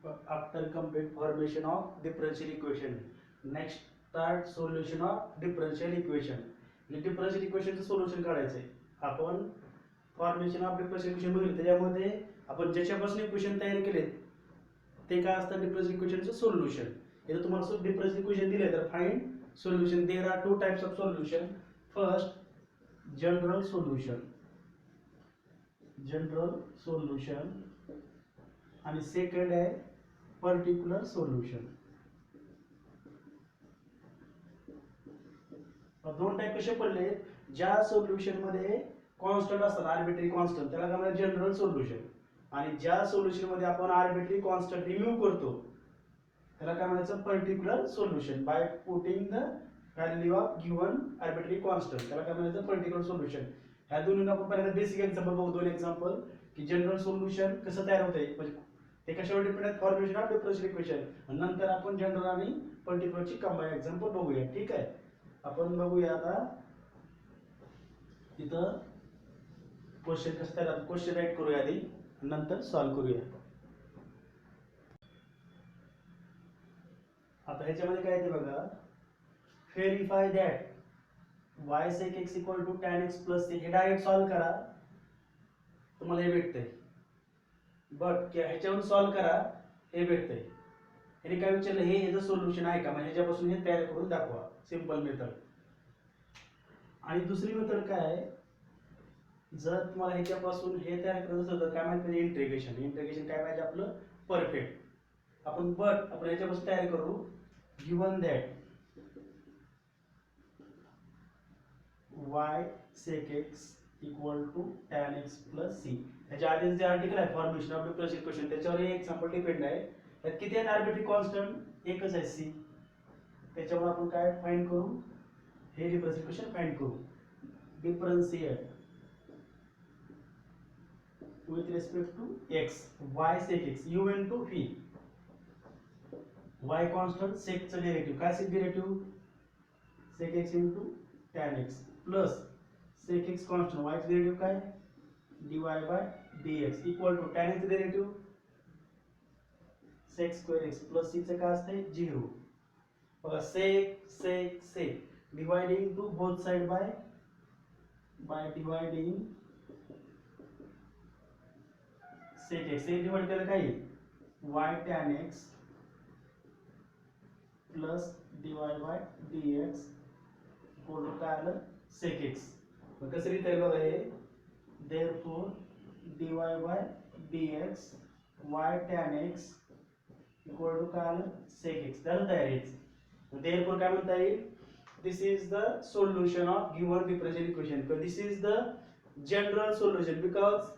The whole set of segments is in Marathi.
after complete formation of differential equation. Next start solution of differential equation. Differential इक्वेशनचं सोल्युशन काढायचंय. आपण फॉर्मेशन ऑफ डिफरन्शियल इक्वेशन बघितलं, त्याच्यामध्ये आपण ज्याच्यापासून इक्वेशन तयार केले ते काय असतं डिफरन्शियल इक्वेशनचं सोल्युशन. इथं तुम्हाला डिफरन्शियल इक्वेशन दिले तर find solution. There are two types of solution. First general solution, आणि सेकंड आहे पर्टिक्युलर सोल्युशन. दोन टाइप कसे पडले, ज्या सोल्युशन मध्ये कॉन्स्टंट असतात आर्बिट्ररी कॉन्स्टंट त्याला काय म्हणतात जनरल सोल्युशन, आणि ज्या सोल्युशन मध्ये आपण आर्बिट्ररी कॉन्स्टंट रिमूव्ह करतो त्याला काय म्हणायचं particular solution. By putting the value of given arbitrary constant त्याला काय म्हणायचं पर्टिक्युलर सोल्युशन. ह्या दोन्ही आपण पहिल्यांदा बेसिक एक्झाम्पल बघू. दोन एक्झाम्पल की जनरल सोल्युशन कसं तयार होतंय, म्हणजे ते कशावर डिपेंड आहे फॉर्मेशन ऑफ डिफरन्शियल इक्वेशन. नंतर आपण जनरल आणि पर्टिक्युलरची कंबाईन एक्झाम्पल बघूया. ठीक आहे, आपण बघूया आता तिथं क्वेश्चन कसं तयार. क्वेश्चन राईट करूया आधी, नंतर सॉल्व करूया. आता ह्याच्यामध्ये काय ते बघा, verify that y sec x equal to tan x plus c. हे डायरेक्ट सॉल्व करा तुम्हाला हे भेटतंय, बट ह्याच्यावरून सॉल्व करा हे भेटतंय. हे काय विचारलं, हे ह्याचं सोल्युशन आहे का, म्हणजे ह्याच्यापासून हे तयार करून दाखवा. Simple method. आणि दुसरी मेथड काय आहे, जर तुम्हाला ह्याच्यापासून हे तयार करायचं असेल तर काय माहिती इंटिग्रेशन. इंटिग्रेशन काय पाहिजे आपलं परफेक्ट. आपण ह्याच्यापासून तयार करू. Given that y sec x equal to tan x plus c. ह्याच्या आधीच जे आर्टिकल आहे फॉर्मेशन ऑफ डिफरन्शियल इक्वेशन त्याच्यावर हे एक्झाम्पल डिपेंड आहे. त्यात किती आहेत आर्बिट्ररी कॉन्स्टंट, एकच आहे c. त्याच्यावर आपण काय फाइंड करू, हे डिफरन्शियल इक्वेशन फाइंड करू. Differentiate with respect to x y sec x u into v. y constant sec चं डेरिव्हेटिव्ह काय, sec derivative sec x into tan x plus sec x constant y चं डेरिव्हेटिव्ह काय dy by dx equal to tan x चं derivative sec square x plus c चं काय असतंय 0. बघा sec dividing to both side by dividing sec x. हे डिवाइड केलं काय y tan x plus dy by dx equal to काय आलं sec x. मग कसं लिहिता येईल बघा हे, therefore dy by dx y tan x equal to काय आलं sec x. झालं तयार. हेच therefore काय म्हणता येईल, this is the solution of given differential equation. this is the general solution because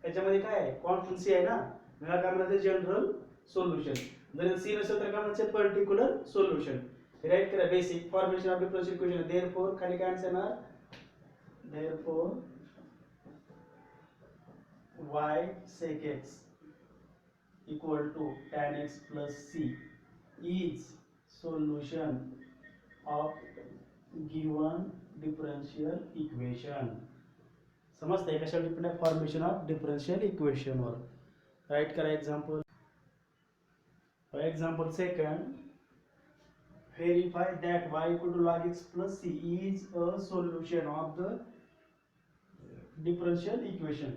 त्याच्यामध्ये काय आहे कॉन्स्टंट c आहे ना, मला काय म्हणायचं जनरल सोल्युशन. जर c नसेल तर काय म्हणायचं पर्टिक्युलर सोल्युशन. राईट करा. Basic formation of differential equation. Therefore खाली काय आन्सर येणार, therefore y sec x equal to tan x plus c is solution of given differential equation. समजतंय कशावर डिपेंड आहे फॉर्मेशन ऑफ डिफरन्शियल इक्वेशन वर. राईट करा example. Example second, verify that y equal to log x plus c is a solution of the differential equation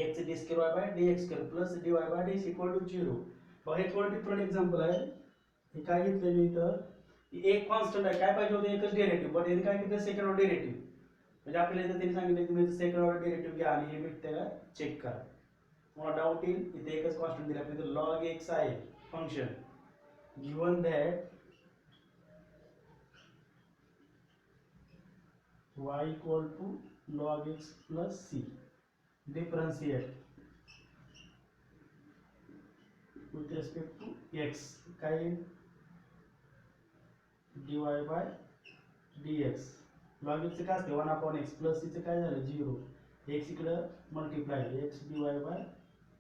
x d square y by dx square plus dy by dx equal to 0. बघा हे थोडं डिफरंट एक्झाम्पल आहे. हे काय घेतलं मी इथं, एक कॉन्स्टंट आहे, काय पाहिजे होतं एकच डेरिव्हेटिव्ह, बट हे काय घेतलं सेकंड ऑर्डर डेरिव्हेटिव्ह. म्हणजे आपल्याला इथं त्यांनी सांगितलं की तुम्ही सेकंड ऑर्डर डेरिव्हेटिव्ह घ्या आणि हे भेटते का चेक करा. तुम्हाला डाऊट येईल, इथे एकच कॉन्स्टंट दिला आपल्या इथं log x आहे function. Given that y equal to log x plus c differentiate with respect to x काय dy by dx. log x चे काय असते 1/x प्लस c चे काय झालं 0. x इकडं multiply x dy by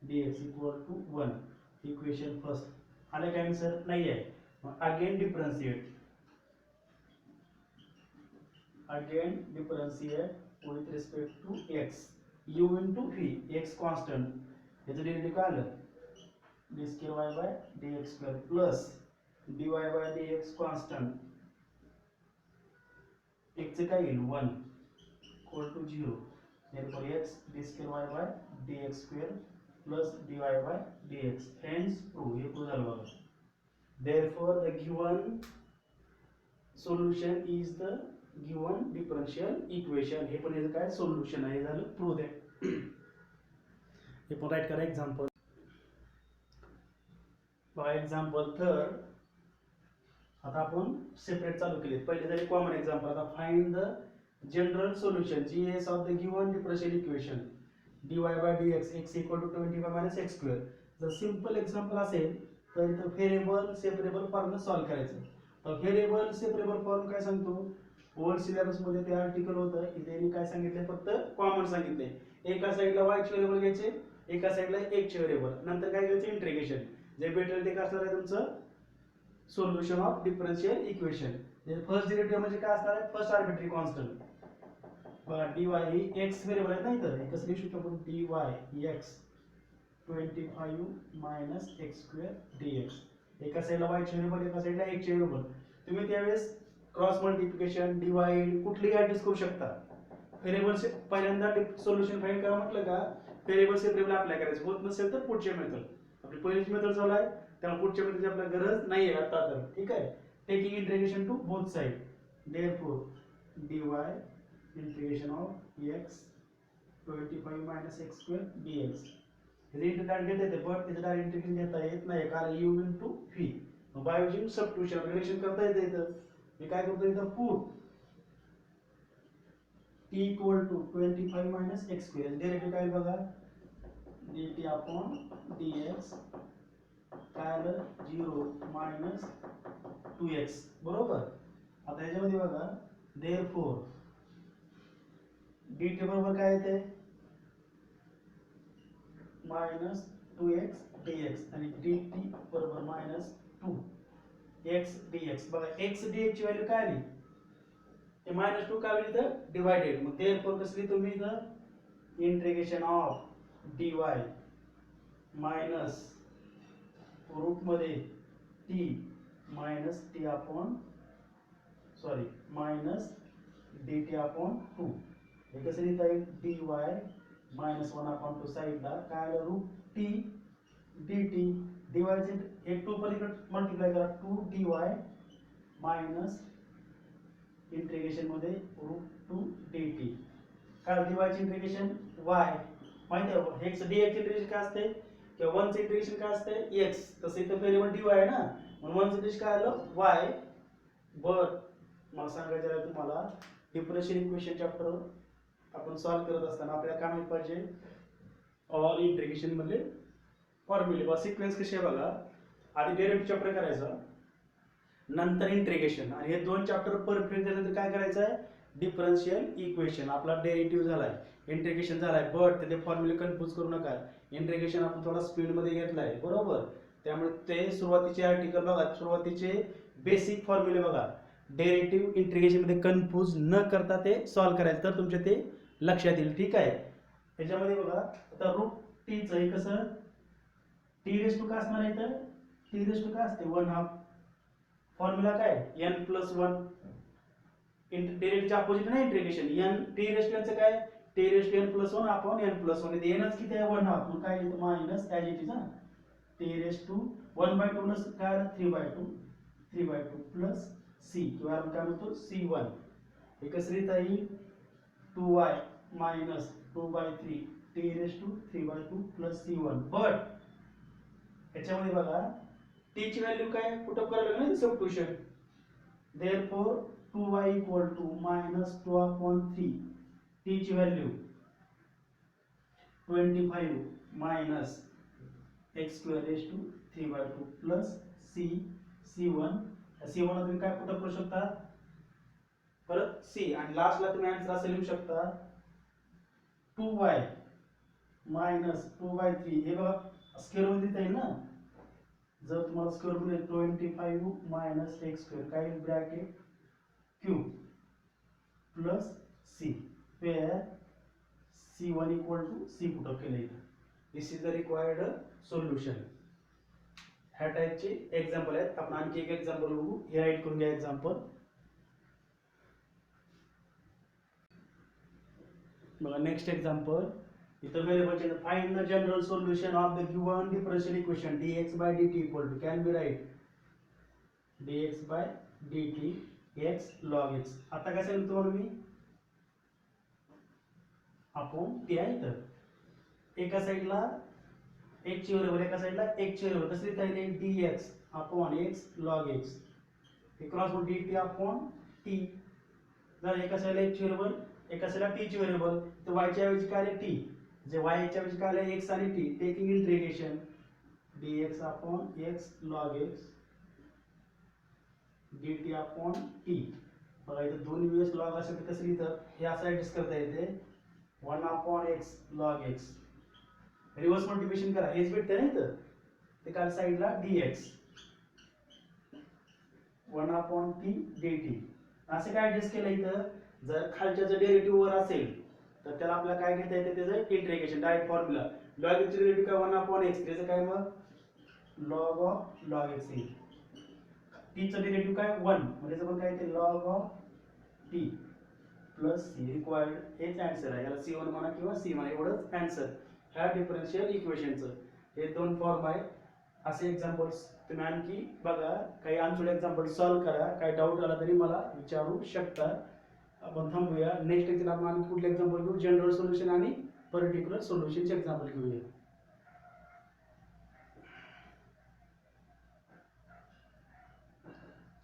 dx equal to 1. Equation first. आलं काय आन्सर नाही आहे. मग again differentiate with respect to x u into v. x constant याचं डेरिव्हेटिव्ह काय आलं d square y by dx square plus dy by dx constant x चे काय येईल 1 equal to 0, therefore x d square y by dx square plus dy by dx, hence prove, हे prove झालं बघा. Therefore the given solution is the given differential equation. हे पण याचं काय सोल्युशन आहे, झालं प्रूव्ह आहे. हे पण राईट करा एक्झाम्पल. बघा एक्झाम्पल तर आता आपण सेपरेट चालू केले. पहिले झाले कॉमन एक्झाम्पल. आता find the general solution GS of the given differential equation dy by dx x equal to 25 minus x square. जर सिंपल एक्झाम्पल असेल तर इथं व्हेरिएबल सेपरेबल फॉर्म सॉल्व्ह करायचं. तर व्हेरिएबल सेपरेबल फॉर्म काय सांगतो, ओल्ड सिलेबस मध्ये ते आर्टिकल होतं, इथे मी काय सांगितले, फक्त कॉमन सांगितले. एका साइडला y चे व्हेरिएबल घ्यायचे, एका साइडला x चे व्हेरिएबल, नंतर काय घ्यायचं इंटिग्रेशन. जे भेटेल ते काय असणार आहे तुमचं solution of differential equation. First derivative म्हणजे काय असणार आहे, फर्स्ट आर्बिट्ररी कॉन्स्टंट. बघा dy ही x व्हेरिएबल आहे ना, इथं हे कसं लिहू शकतो आपण, dy x 25 minus x square dx. एका साइडला y चे व्हेरिएबल, एका साइडला x चे व्हेरिएबल. तुम्ही त्यावेळेस क्रॉस मल्टिप्लिकेशन डिवाइड कुठलीही ऍडजस्ट करू शकता. व्हेरिएबल से पहिल्यांदा सोल्युशन फाइंड करा म्हटलं का व्हेरिएबल सेपरेबल अप्लाय करायचं, होत नसेल तर पुढचे मेथड. आपली पहिलीच मेथड चालू आहे त्यामुळे पुढच्या मेथडची आपल्याला गरज नाही आहे आता तर. ठीक आहे, taking integration to both side. Therefore dy integration of x 25 minus x square dx. हे इंटिग्रेशन घेता येते पण त्याचं डायरेक्ट इंटिग्रेशन घेता येत नाही कारण u into v. मग बाय युजिंग सबस्टिट्यूशन रिलेशन करता येते. इथं मी काय करतो, इथं put t equal to 25 minus x square. Derivative काय बघा, dt upon dx काय आलं 0 minus 2x. बरोबर. आता याच्यामध्ये बघा therefore dt बरोबर काय येते minus 2x dx आणि dt बरोबर minus 2x dx. बघा x dx ची व्हॅल्यू काय आली, हे -2 का आली तर डिवाइडेड. मग therefore कसली तुम्ही इथं integration of dy minus root मध्ये t minus t upon sorry minus dt upon 2. हे कसं लिहिता येईल, dy मायनस 1 अपॉन 2 साइडला काय आलं रूट t dt. dy चे हे 2 पलीकडे मल्टिप्लाय करा, 2 dy मायनस इंटिग्रेशन मध्ये रूट 2 dt. काय dy चे इंटिग्रेशन y माहिती आहे, x dx इंटिग्रेशन काय असते किंवा 1 चे इंटिग्रेशन काय असते x. तसे इथं व्हेरिएबल dy आहे ना, म्हणून 1 चे इंटिग्रेशन काय आलं y. बर मला सांगायचं आहे तुम्हाला, डिफरन्शियल इक्वेशन चॅप्टर आपण सॉल्व करत असताना आपल्याला काय माहित पाहिजे, ऑल इंटिग्रेशन मधले फॉर्म्युले वा सिक्वेन्स कसे आहे बघा. आधी डेरिव्हेटिव्ह चॅप्टर करायचं, नंतर इंटिग्रेशन, आणि हे दोन चॅप्टर परफेक्ट झाल्यानंतर काय करायचं आहे, डिफरन्शियल इक्वेशन. आपला डेरिव्हेटिव्ह झालाय, इंटिग्रेशन झालाय, बट ते फॉर्म्युले कन्फ्यूज करू नका. इंटिग्रेशन आपण थोडा स्पीड मध्ये घेतलाय बरोबर, त्यामुळे ते सुरुवातीचे आर्टिकल बघा, सुरुवातीचे बेसिक फॉर्म्युले बघा. डेरिव्हेटिव्ह इंटिग्रेशन मध्ये कन्फ्यूज न करता ते सॉल्व करायचं तर तुमच्या ते लक्षात येईल. ठीक आहे, त्याच्यामध्ये बघा आता रूट टी चं हे कसं टी रेस टू काय असणार आहे, तर टी रेस टू काय असते 1/2. फॉर्म्युला काय n+1. डेरिव्हेटिव्हचे अपोजिट नाही integration, n t raise to चं काय T raise to n+1 upon n+1. इथे nच किती आहे 1/2, मग काय येतं मायनस ॲज इट इज ना टी रेस टू 1/2 नस काय 3/2 प्लस c किंवा आपण काय म्हणतो c1. हे कसं लिहिता येईल 2y minus 2/3 t raise to 3/2 plus c1. But याच्यामध्ये बघा t ची व्हॅल्यू काय पुट अप करायला लागेल ना substitution. Therefore 2y equal to minus 2/3 t ची value 25 minus x square raise to 3/2 plus c1. c1 तुम्ही काय पुट अप करू शकता परत c, आणि लास्टला तुम्ही आन्सर असं लिहू शकता 2y मायनस 2/3. हे बघा स्क्वेअर मध्ये देता येईल ना, जर तुम्हाला स्क्वेअर मध्ये 25 मायनस x स्क्वेअर काय bracket cube plus c, where c1 equal to c put up केलं. This is the required solution. ह्या टाईपचे एक्झाम्पल आहेत. आपण आणखी एक एक्झाम्पल बघू. हे राईट करून घ्या एक्झाम्पल. बघा नेक्स्ट एक्झाम्पल. इथं व्हेरिएबलचे find the general solution of the given differential equation dx by dt equal to can be write dx by dt x log x. आता काय सांगितलं तुम्हाला मी आपण टी आहे तर एका साईडला x ची व्हेरिएबल, एका साईडला x ची व्हेरिएबल तसं लिहिता येईल dx upon x log x. हे क्रॉस मग dt अपॉन t. जर एका साईडला x ची व्हेरिएबल, एका साईडला t ची व्हेरिएबल, तर y च्या ऐवजी काय आले t, जे y च्या ऐवजी काय आले x आणि t. Taking integration dx upon x log x dt upon t. बघा इथे दोन वेळेस लॉग असेल तर कसं लिहितं, हे असं ऍडजस्ट करता येते 1 upon x log x. Reverse multiplication करा, हेच भेटते ना इथं, ते काल साईडला dx 1 अपॉन t dt. असं काय ऍडजस्ट केलं इथं, जर खालच्या जर डेरिव्हेटिव्ह वर असेल तर त्याला आपल्याला काय घेता येते, त्याचं integration direct formula. log x चे डेरिव्हेटिव्ह काय 1 अपॉन x, त्याचं काय मग log ऑफ log x येईल. t चं डेरिव्हेटिव्ह काय 1, म्हणजे त्याचं पण काय ते log of t plus c required. हेच आन्सर आहे, याला c1 म्हणा किंवा c म्हणा, एवढंच आन्सर ह्या डिफरन्शियल इक्वेशनचं. हे दोन फॉर्म आहेत. असे एक्झाम्पल्स तुम्ही आणखी बघा, काही अनसोल्ड एक्झाम्पल सॉल्व्ह करा. काही डाऊट आला तरी मला विचारू शकता. आपण थांबूया. नेक्स्ट लेक्चर आपण आणखी कुठले एक्झाम्पल घेऊ, जनरल सोल्युशन आणि पर्टिक्युलर सोल्युशनचे एक्झाम्पल घेऊया.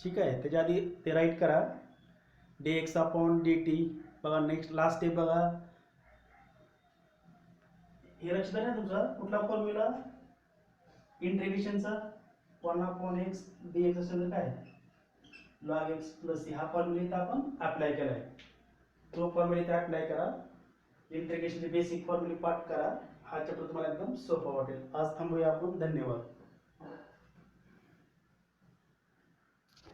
ठीक आहे, त्याच्या आधी ते राईट करा dx अपॉन dt. बघा नेक्स्ट लास्ट स्टेप बघा. हे लक्षात आहे ना तुमचा कुठला फॉर्म्युला इंटिग्रेशनचा 1 अपॉन x dx असेल तर काय log x प्लस c. हा फॉर्म्युला इथं आपण अप्लाय केलाय, तो फॉर्म्युला इथे अप्लाय करा. इंटिग्रेशनचे बेसिक फॉर्म्युले पाठ करा. हा चॅप्टर तुम्हाला एकदम सोपा वाटेल. आज थांबूया आपण. धन्यवाद.